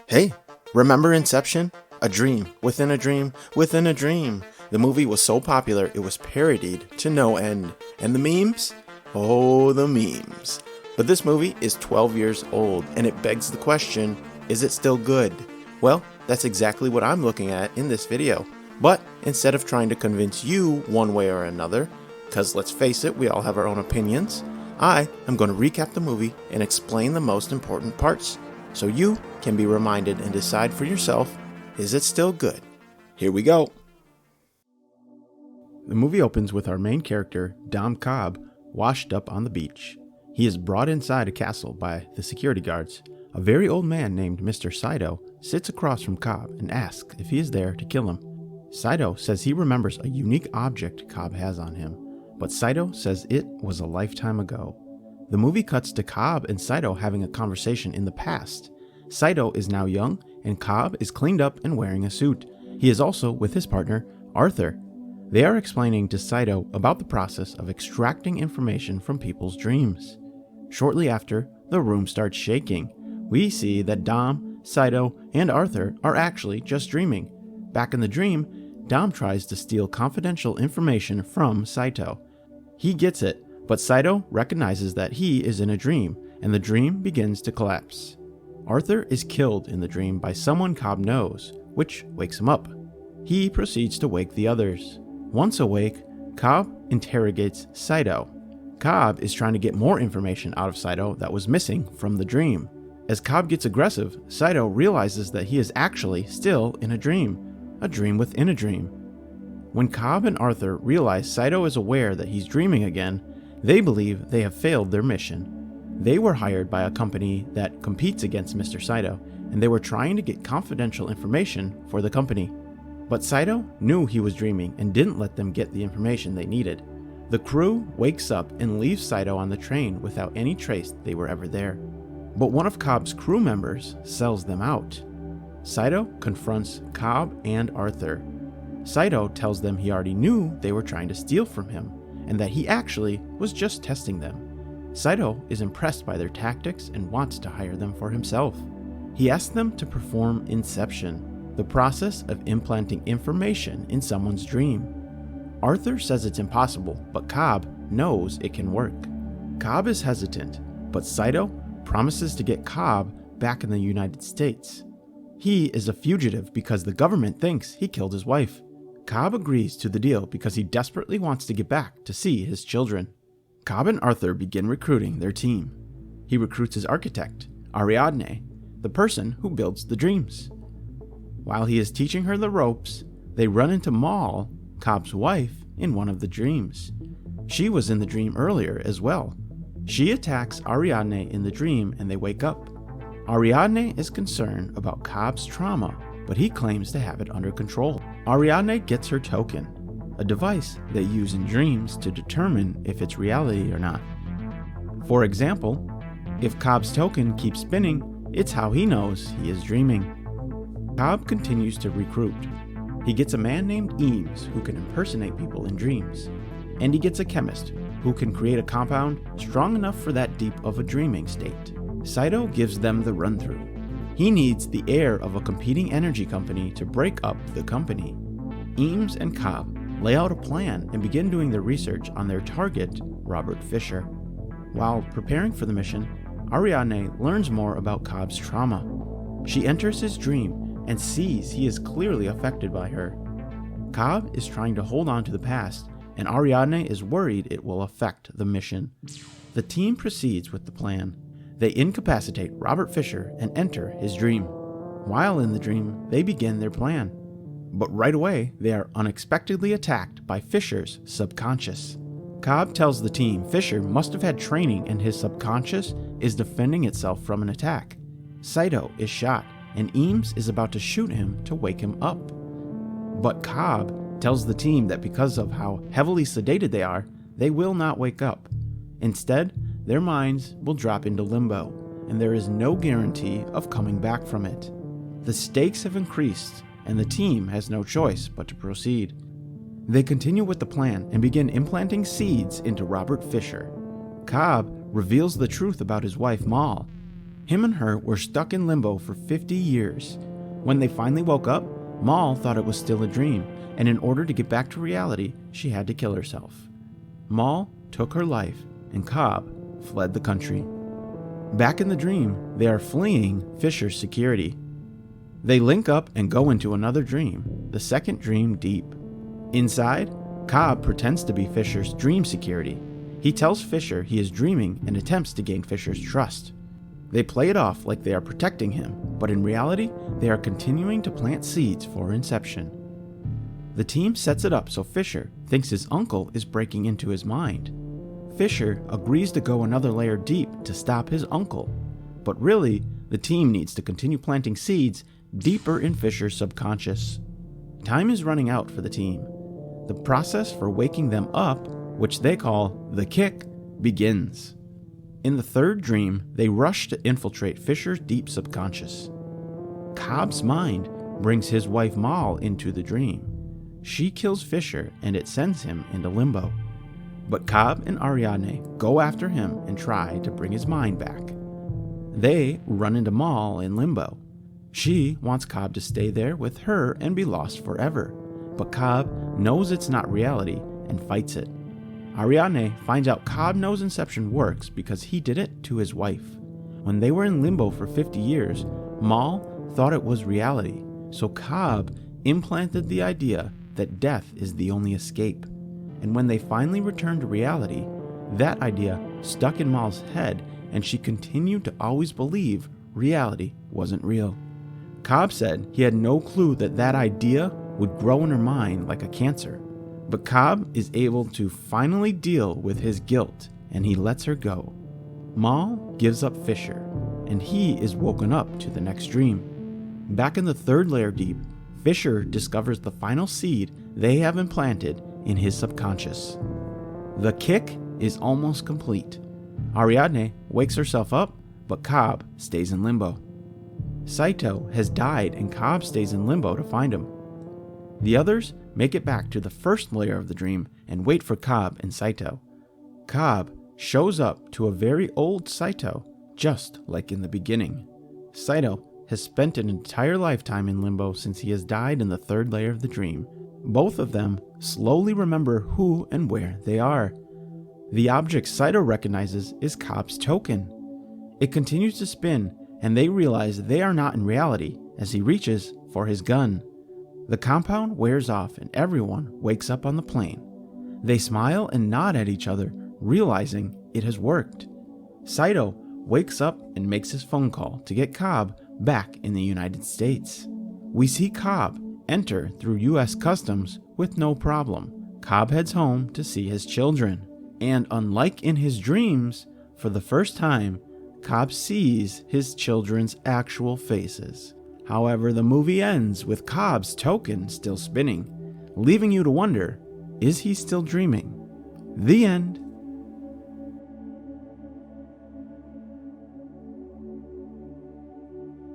Hey, remember Inception? A dream within a dream within a dream. The movie was so popular it was parodied to no end. And the memes? Oh, the memes. But this movie is 12 years old and it begs the question, is it still good? Well, that's exactly what I'm looking at in this video. But instead of trying to convince you one way or another, because let's face it, we all have our own opinions, I am going to recap the movie and explain the most important parts, so you can be reminded and decide for yourself, is it still good? Here we go. The movie opens with our main character, Dom Cobb, washed up on the beach. He is brought inside a castle by the security guards. A very old man named Mr. Saito sits across from Cobb and asks if he is there to kill him. Saito says he remembers a unique object Cobb has on him, but Saito says it was a lifetime ago. The movie cuts to Cobb and Saito having a conversation in the past. Saito is now young, and Cobb is cleaned up and wearing a suit. He is also with his partner, Arthur. They are explaining to Saito about the process of extracting information from people's dreams. Shortly after, the room starts shaking. We see that Dom, Saito, and Arthur are actually just dreaming. Back in the dream, Dom tries to steal confidential information from Saito. He gets it, but Saito recognizes that he is in a dream, and the dream begins to collapse. Arthur is killed in the dream by someone Cobb knows, which wakes him up. He proceeds to wake the others. Once awake, Cobb interrogates Saito. Cobb is trying to get more information out of Saito that was missing from the dream. As Cobb gets aggressive, Saito realizes that he is actually still in a dream within a dream. When Cobb and Arthur realize Saito is aware that he's dreaming again, they believe they have failed their mission. They were hired by a company that competes against Mr. Saito, and they were trying to get confidential information for the company. But Saito knew he was dreaming and didn't let them get the information they needed. The crew wakes up and leaves Saito on the train without any trace they were ever there. But one of Cobb's crew members sells them out. Saito confronts Cobb and Arthur. Saito tells them he already knew they were trying to steal from him, and that he actually was just testing them. Saito is impressed by their tactics and wants to hire them for himself. He asks them to perform Inception, the process of implanting information in someone's dream. Arthur says it's impossible, but Cobb knows it can work. Cobb is hesitant, but Saito promises to get Cobb back in the United States. He is a fugitive because the government thinks he killed his wife. Cobb agrees to the deal because he desperately wants to get back to see his children. Cobb and Arthur begin recruiting their team. He recruits his architect, Ariadne, the person who builds the dreams. While he is teaching her the ropes, they run into Mal, Cobb's wife, in one of the dreams. She was in the dream earlier as well. She attacks Ariadne in the dream and they wake up. Ariadne is concerned about Cobb's trauma, but he claims to have it under control. Ariadne gets her token, a device they use in dreams to determine if it's reality or not. For example, if Cobb's token keeps spinning, it's how he knows he is dreaming. Cobb continues to recruit. He gets a man named Eames who can impersonate people in dreams, and he gets a chemist who can create a compound strong enough for that deep of a dreaming state. Saito gives them the run-through. He needs the heir of a competing energy company to break up the company. Eames and Cobb lay out a plan and begin doing their research on their target, Robert Fisher. While preparing for the mission, Ariadne learns more about Cobb's trauma. She enters his dream and sees he is clearly affected by her. Cobb is trying to hold on to the past, and Ariadne is worried it will affect the mission. The team proceeds with the plan. They incapacitate Robert Fisher and enter his dream. While in the dream, they begin their plan. But right away, they are unexpectedly attacked by Fisher's subconscious. Cobb tells the team Fisher must have had training and his subconscious is defending itself from an attack. Saito is shot, and Eames is about to shoot him to wake him up. But Cobb tells the team that because of how heavily sedated they are, they will not wake up. Instead, their minds will drop into limbo, and there is no guarantee of coming back from it. The stakes have increased, and the team has no choice but to proceed. They continue with the plan and begin implanting seeds into Robert Fisher. Cobb reveals the truth about his wife Mal. Him and her were stuck in limbo for 50 years. When they finally woke up, Mal thought it was still a dream, and in order to get back to reality, she had to kill herself. Mal took her life, and Cobb fled the country. Back in the dream, they are fleeing Fisher's security. They link up and go into another dream, the second dream deep. Inside, Cobb pretends to be Fisher's dream security. He tells Fisher he is dreaming and attempts to gain Fisher's trust. They play it off like they are protecting him, but in reality, they are continuing to plant seeds for Inception. The team sets it up so Fisher thinks his uncle is breaking into his mind. Fisher agrees to go another layer deep to stop his uncle, but really, the team needs to continue planting seeds deeper in Fisher's subconscious. Time is running out for the team. The process for waking them up, which they call the kick, begins. In the third dream, they rush to infiltrate Fisher's deep subconscious. Cobb's mind brings his wife Mal into the dream. She kills Fisher and it sends him into limbo. But Cobb and Ariadne go after him and try to bring his mind back. They run into Mal in limbo. She wants Cobb to stay there with her and be lost forever, but Cobb knows it's not reality and fights it. Ariadne finds out Cobb knows Inception works because he did it to his wife. When they were in limbo for 50 years, Mal thought it was reality, so Cobb implanted the idea that death is the only escape. And when they finally returned to reality, that idea stuck in Mal's head and she continued to always believe reality wasn't real. Cobb said he had no clue that that idea would grow in her mind like a cancer. But Cobb is able to finally deal with his guilt and he lets her go. Mal gives up Fisher and he is woken up to the next dream. Back in the third layer deep, Fisher discovers the final seed they have implanted in his subconscious. The kick is almost complete. Ariadne wakes herself up, but Cobb stays in limbo. Saito has died and Cobb stays in limbo to find him. The others make it back to the first layer of the dream and wait for Cobb and Saito. Cobb shows up to a very old Saito, just like in the beginning. Saito has spent an entire lifetime in limbo since he has died in the third layer of the dream. Both of them slowly remember who and where they are. The object Saito recognizes is Cobb's token. It continues to spin, and they realize they are not in reality as he reaches for his gun. The compound wears off and everyone wakes up on the plane. They smile and nod at each other, realizing it has worked. Saito wakes up and makes his phone call to get Cobb back in the United States. We see Cobb enter through US Customs with no problem. Cobb heads home to see his children. And unlike in his dreams, for the first time, Cobb sees his children's actual faces. However, the movie ends with Cobb's token still spinning, leaving you to wonder, is he still dreaming? The end.